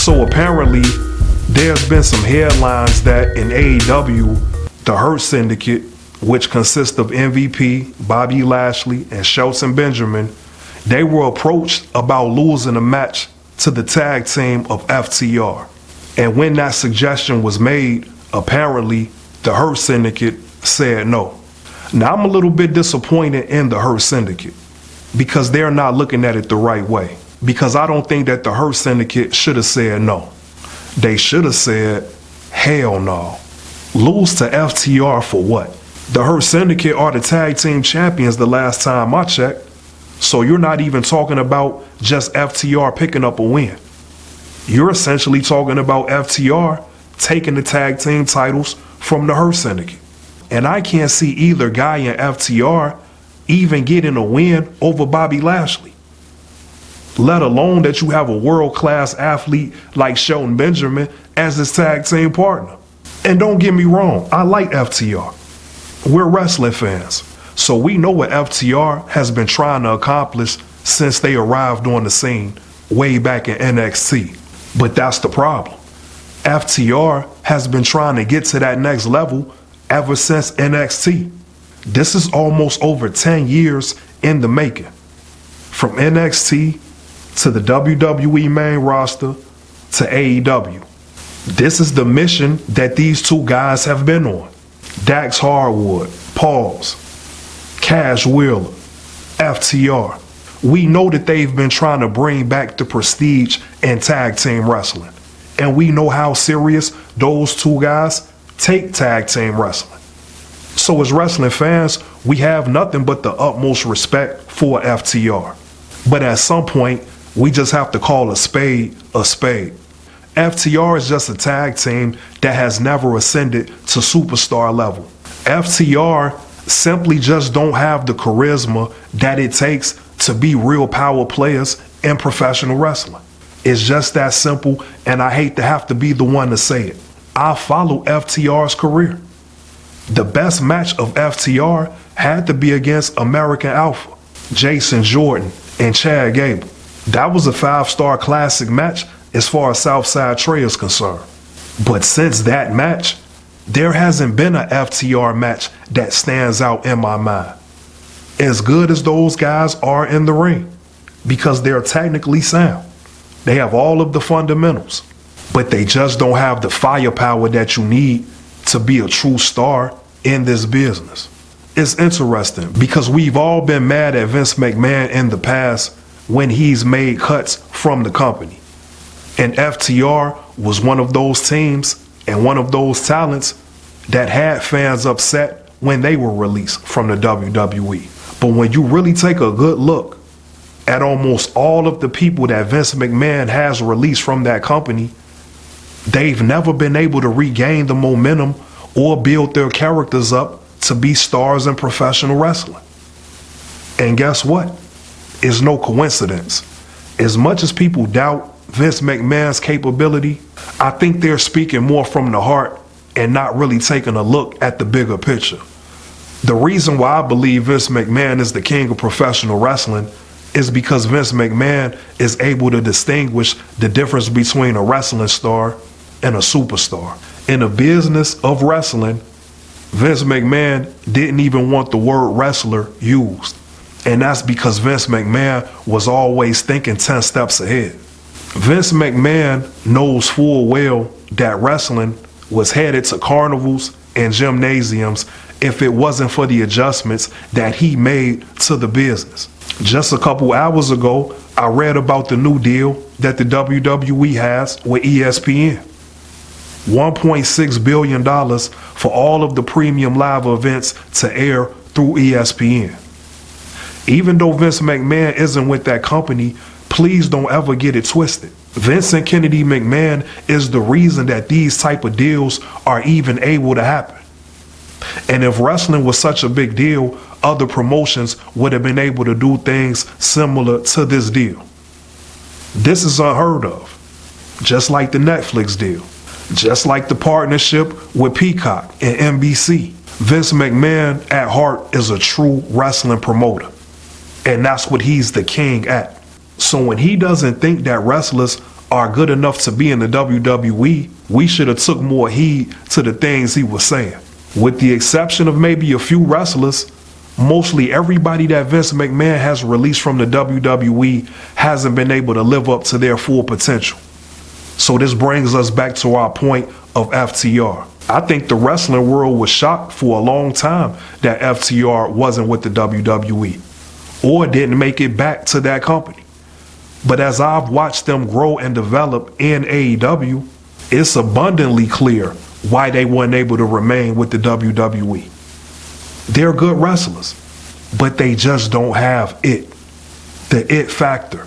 So apparently, there's been some headlines that in AEW, the Hurt Syndicate, which consists of MVP, Bobby Lashley, and Shelton Benjamin, they were approached about losing a match to the tag team of FTR. And when that suggestion was made, apparently the Hurt Syndicate said no. Now I'm a little bit disappointed in the Hurt Syndicate because they're not looking at it the right way. Because I don't think that the Hurt Syndicate should have said no. They should have said, hell no. Lose to FTR for what? The Hurt Syndicate are the tag team champions the last time I checked. So you're not even talking about just FTR picking up a win. You're essentially talking about FTR taking the tag team titles from the Hurt Syndicate. And I can't see either guy in FTR even getting a win over Bobby Lashley. Let alone that you have a world-class athlete like Shelton Benjamin as his tag team partner. And don't get me wrong, I like FTR. We're wrestling fans, so we know what FTR has been trying to accomplish since they arrived on the scene way back in NXT. But that's the problem. FTR has been trying to get to that next level ever since NXT. This is almost over 10 years in the making. From NXT to the WWE main roster to AEW. This is the mission that these two guys have been on. Dax Harwood, Pauls, Cash Wheeler, FTR. We know that they've been trying to bring back the prestige in tag team wrestling. And we know how serious those two guys take tag team wrestling. So as wrestling fans, we have nothing but the utmost respect for FTR. But at some point, we just have to call a spade a spade. FTR is just a tag team that has never ascended to superstar level. FTR simply just don't have the charisma that it takes to be real power players in professional wrestling. It's just that simple, and I hate to have to be the one to say it. I follow FTR's career. The best match of FTR had to be against American Alpha, Jason Jordan, and Chad Gable. That was a 5-star classic match as far as Southside Tre is concerned. But since that match, there hasn't been an FTR match that stands out in my mind. As good as those guys are in the ring, because they're technically sound. They have all of the fundamentals, but they just don't have the firepower that you need to be a true star in this business. It's interesting because we've all been mad at Vince McMahon in the past when he's made cuts from the company. And FTR was one of those teams and one of those talents that had fans upset when they were released from the WWE. But when you really take a good look at almost all of the people that Vince McMahon has released from that company, they've never been able to regain the momentum or build their characters up to be stars in professional wrestling. And guess what? It's no coincidence. As much as people doubt Vince McMahon's capability, I think they're speaking more from the heart and not really taking a look at the bigger picture. The reason why I believe Vince McMahon is the king of professional wrestling is because Vince McMahon is able to distinguish the difference between a wrestling star and a superstar. In the business of wrestling, Vince McMahon didn't even want the word wrestler used. And that's because Vince McMahon was always thinking 10 steps ahead. Vince McMahon knows full well that wrestling was headed to carnivals and gymnasiums if it wasn't for the adjustments that he made to the business. Just a couple hours ago, I read about the new deal that the WWE has with ESPN. $1.6 billion for all of the premium live events to air through ESPN. Even though Vince McMahon isn't with that company, please don't ever get it twisted. Vincent Kennedy McMahon is the reason that these type of deals are even able to happen. And if wrestling was such a big deal, other promotions would have been able to do things similar to this deal. This is unheard of. Just like the Netflix deal. Just like the partnership with Peacock and NBC. Vince McMahon at heart is a true wrestling promoter. And that's what he's the king at. So when he doesn't think that wrestlers are good enough to be in the WWE, we should have took more heed to the things he was saying. With the exception of maybe a few wrestlers, mostly everybody that Vince McMahon has released from the WWE hasn't been able to live up to their full potential. So this brings us back to our point of FTR. I think the wrestling world was shocked for a long time that FTR wasn't with the WWE or didn't make it back to that company. But as I've watched them grow and develop in AEW, it's abundantly clear why they weren't able to remain with the WWE. They're good wrestlers, but they just don't have it. The it factor,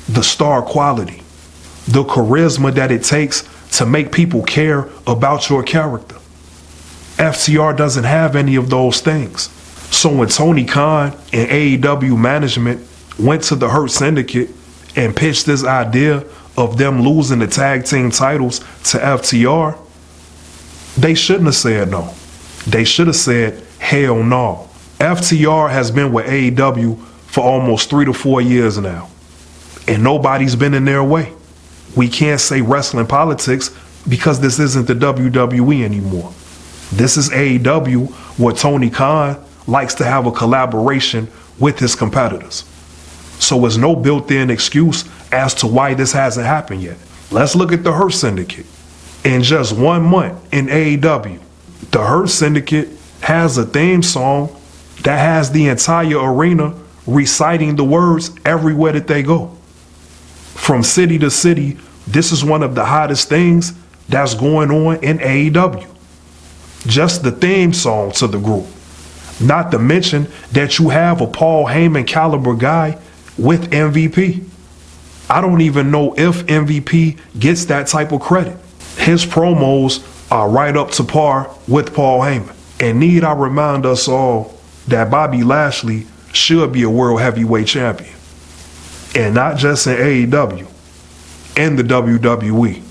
the star quality, the charisma that it takes to make people care about your character. FTR doesn't have any of those things. So when Tony Khan and AEW management went to the Hurt Syndicate and pitched this idea of them losing the tag team titles to FTR, they shouldn't have said no. They should have said, hell no. FTR has been with AEW for almost 3 to 4 years now, and nobody's been in their way. We can't say wrestling politics because this isn't the WWE anymore. This is AEW, where Tony Khan likes to have a collaboration with his competitors. So there's no built-in excuse as to why this hasn't happened yet. Let's look at the Hurt Syndicate. In just 1 month in AEW, the Hurt Syndicate has a theme song that has the entire arena reciting the words everywhere that they go. From city to city, this is one of the hottest things that's going on in AEW. Just the theme song to the group. Not to mention that you have a Paul Heyman caliber guy with MVP. I don't even know if MVP gets that type of credit. His promos are right up to par with Paul Heyman. And need I remind us all that Bobby Lashley should be a world heavyweight champion. And not just in AEW, in the WWE.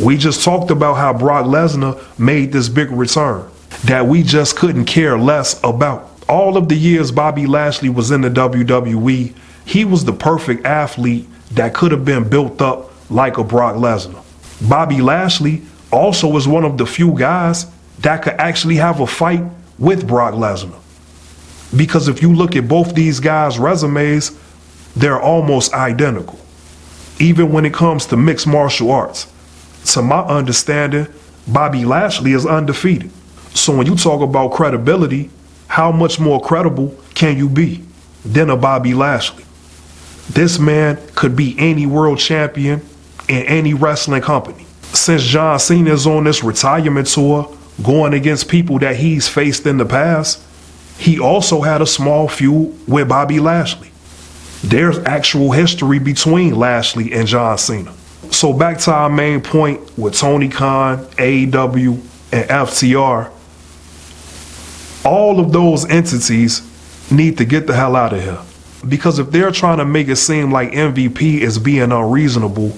We just talked about how Brock Lesnar made this big return that we just couldn't care less about. All of the years Bobby Lashley was in the WWE, he was the perfect athlete that could have been built up like a Brock Lesnar. Bobby Lashley also was one of the few guys that could actually have a fight with Brock Lesnar. Because if you look at both these guys' resumes, they're almost identical. Even when it comes to mixed martial arts. To my understanding, Bobby Lashley is undefeated. So when you talk about credibility, how much more credible can you be than a Bobby Lashley? This man could be any world champion in any wrestling company. Since John Cena is on this retirement tour, going against people that he's faced in the past, he also had a small feud with Bobby Lashley. There's actual history between Lashley and John Cena. So back to our main point with Tony Khan, AEW, and FTR. All of those entities need to get the hell out of here. Because if they're trying to make it seem like MVP is being unreasonable,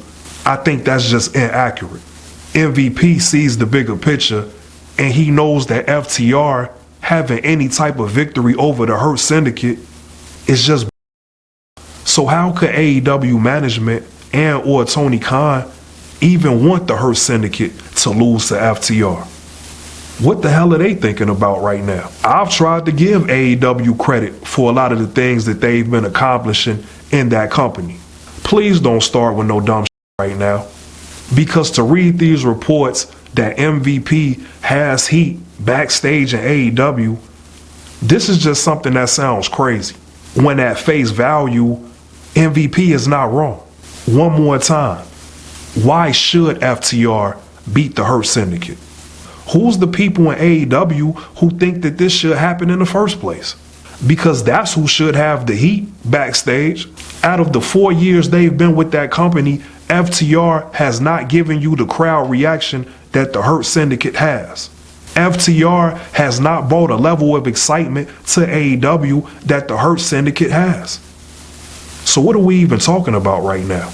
I think that's just inaccurate. MVP sees the bigger picture, and he knows that FTR having any type of victory over the Hurt Syndicate is just. So how could AEW management and or Tony Khan even want the Hurt Syndicate to lose to FTR? What the hell are they thinking about right now? I've tried to give AEW credit for a lot of the things that they've been accomplishing in that company. Please don't start with no dumb shit right now. Because to read these reports that MVP has heat backstage in AEW, this is just something that sounds crazy. When at face value, MVP is not wrong. One more time, why should FTR beat the Hurt Syndicate? Who's the people in AEW who think that this should happen in the first place? Because that's who should have the heat backstage. Out of the 4 years they've been with that company, FTR has not given you the crowd reaction that the Hurt Syndicate has. FTR has not brought a level of excitement to AEW that the Hurt Syndicate has. So what are we even talking about right now?